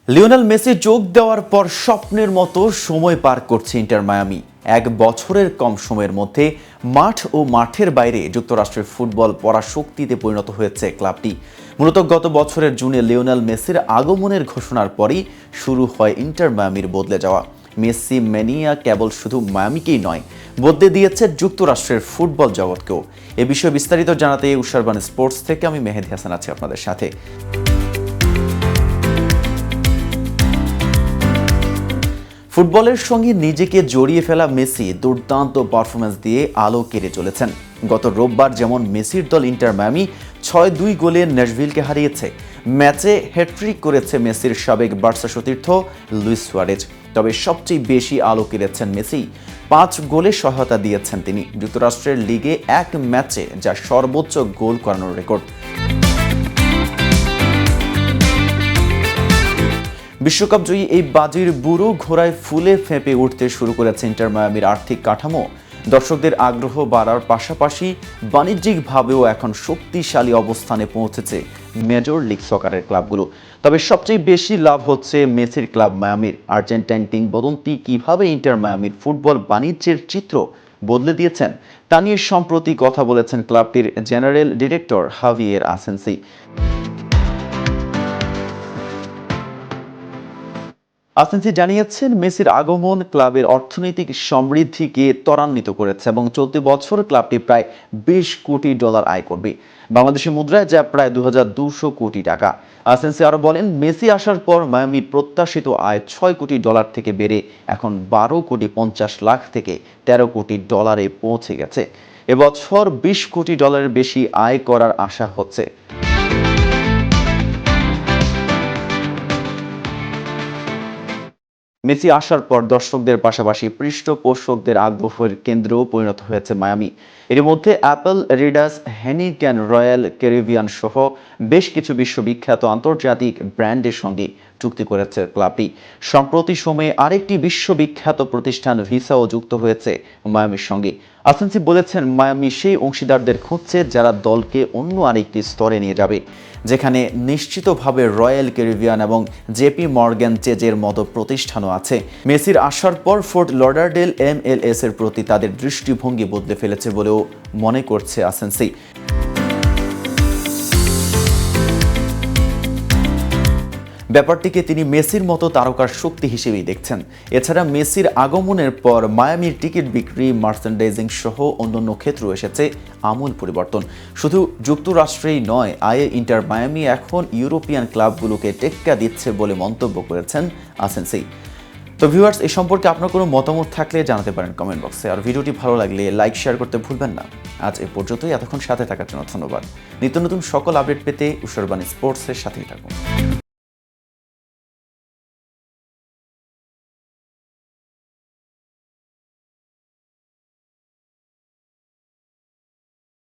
Lionel Messi যোগ দেওয়ার পর স্বপ্নের মতো সময় পার করছে ইন্টার মায়ামি। এক বছরের কম সময়ের মধ্যে মাঠ ও মাঠের বাইরে যুক্তরাষ্ট্রের ফুটবল পরাশক্তিতে পরিণত হয়েছে ক্লাবটি। মূলত গত বছরের জুনে লিওনেল মেসির আগমনের ঘোষণার পরই শুরু হয় ইন্টার মায়ামির বদলে যাওয়া। মেসি ম্যানিয়া কেবল শুধু মায়ামিকেই নয়, বদলে দিয়েছে যুক্তরাষ্ট্রের ফুটবল জগৎকেও। এ বিষয়ে বিস্তারিত জানাতে উষারবান স্পোর্টস থেকে আমি মেহেদি হাসান আছি আপনাদের সাথে। ফুটবলের সঙ্গে নিজেকে জড়িয়ে ফেলা মেসি দুর্দান্ত পারফরম্যান্স দিয়ে আলো কেড়ে চলেছেন। গত রোববার যেমন মেসির দল ইন্টার মায়ামি ৬-২ গোলে ন্যাশভিলকে হারিয়েছে। ম্যাচে হ্যাট্রিক করেছে মেসির সাবেক বার্সা সতীর্থ লুইস সুয়ারেজ। তবে সবচেয়ে বেশি আলো কেড়েছেন মেসি। ৫ গোলে সহায়তা দিয়েছেন তিনি, যুক্তরাষ্ট্রের লিগে এক ম্যাচে যা সর্বোচ্চ গোল করানোর রেকর্ড। বিশ্বকাপ জয়ী এই বাজির বুড়ো ঘোড়ায় ফুলে ফেঁপে উঠতে শুরু করেছে ইন্টার মায়ামির আর্থিক কাঠামো। দর্শকদের আগ্রহ বাড়ার পাশাপাশি বাণিজ্যিকভাবেও এখন শক্তিশালী অবস্থানে পৌঁছেছে মেজর লিগ সকারের ক্লাবগুলো। তবে সবচেয়ে বেশি লাভ হচ্ছে মেসির ক্লাব মায়ামির। আর্জেন্টাইন কিংবদন্তি কিভাবে ইন্টার মায়ামির ফুটবল বাণিজ্যের চিত্র বদলে দিয়েছেন তা নিয়ে সম্প্রতি কথা বলেছেন ক্লাবটির জেনারেল ডিরেক্টর হাভিয়ের আসেন্সি। আসেন্সি জানিয়েছেন, মেসির আগমন ক্লাবের অর্থনৈতিক সমৃদ্ধিকে ত্বরান্বিত করেছে এবং চলতি বছর ক্লাবটি প্রায় $20 কোটি আয় করবে, বাংলাদেশি মুদ্রায় যা প্রায় 2200 কোটি টাকা। আসেন্সি আরও বলেন, মেসি আসার পর মায়ামির প্রত্যাশিত আয় $6 কোটি থেকে বেড়ে এখন $12.50 কোটি থেকে $13 কোটি পৌঁছে গেছে। এবছর $20 কোটি বেশি আয় করার আশা হচ্ছে। মেসি আসার পর দর্শকদের পাশাপাশি পৃষ্ঠপোষকদের আগ্রহের কেন্দ্রেও পরিণত হয়েছে মায়ামি। এর মধ্যে অ্যাপল, রিডাস, হেনিকেন, রয়্যাল ক্যারিবিয়ান সহ বেশ কিছু বিশ্ববিখ্যাত আন্তর্জাতিক ব্র্যান্ডের সঙ্গে চুক্তি করেছে ক্লাবটি। সম্প্রতি সময়ে আরেকটি বিশ্ববিখ্যাত প্রতিষ্ঠান ভিসাও যুক্ত হয়েছে মায়ামির সঙ্গে। আসেন্সি বলেছেন, মায়ামি সেই অংশীদারদের খুঁজছে যারা দলকে অন্য আরেকটি স্তরে নিয়ে যাবে, যেখানে নিশ্চিতভাবে রয়্যাল ক্যারিবিয়ান এবং জেপি মর্গ্যান চেজের মতো প্রতিষ্ঠানও আছে। মেসির আসার পর ফোর্ট লডারডেল MLS এর প্রতি তাদের দৃষ্টিভঙ্গি বদলে ফেলেছে বলেও মনে করছে আসেন্সি। ব্যাপারটিকে তিনি মেসির মতো তারকার শক্তি হিসেবেই দেখছেন। এছাড়া মেসির আগমনের পর মায়ামির টিকিট বিক্রি, মার্চেন্ডাইজিং সহ অন্যান্য ক্ষেত্রে এসেছে আমূল পরিবর্তন। শুধু যুক্তরাষ্ট্রেই নয়, আয়ে ইন্টার মায়ামি এখন ইউরোপিয়ান ক্লাবগুলোকে টেক্কা দিচ্ছে বলে মন্তব্য করেছেন আসেন্সি। তো ভিউয়ার্স, এই সম্পর্কে আপনার কোনো মতামত থাকলে জানাতে পারেন কমেন্ট বক্সে। আর ভিডিওটি ভালো লাগলে লাইক, শেয়ার করতে ভুলবেন না। আজ এ পর্যন্তই। এতক্ষণ সাথে থাকার জন্য ধন্যবাদ। নিত্য নতুন সকল আপডেট পেতে উষারবান স্পোর্টসের সাথেই থাকুন।